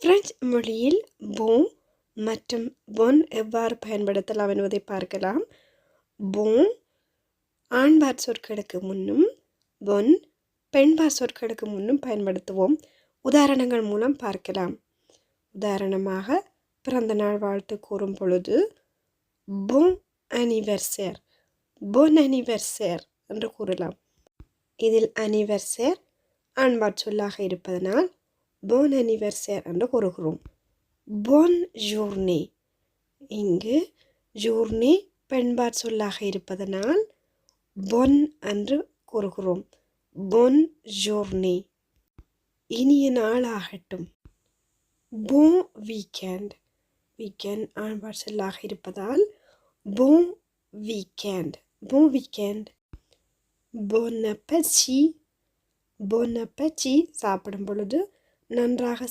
French மொழியில் bon மற்றும் bon எவ்வாறு பயன்படுத்தலாம் என்பதை பார்க்கலாம். bon ஆண்பாற் சொற்களுக்கு முன்னும் bon பெண்பாற் சொற்களுக்கு முன்னும் பயன்படுத்துவோம். உதாரணங்கள் மூலம் பார்க்கலாம். உதாரணமாக பிறந்தநாள் வாழ்த்து கூறும் பொழுது bon anniversaire bon anniversaire என்று கூறலாம். இதில் anniversaire ஆண்பாற் சொல்லாக இருப்பதனால் bon anniversaire என்று கூறுகிறோம். bonne journée இங்கு journée பெண்பாற் சொல்லாக இருப்பதனால் bonne என்று கூறுகிறோம். bonne journée இனிய நாளாகட்டும். bon weekend weekend ஆண்பாற் சொல்லாக இருப்பதால் bon weekend bon weekend. bon appétit bon appétit சாப்பிடும் பொழுது நன்றாக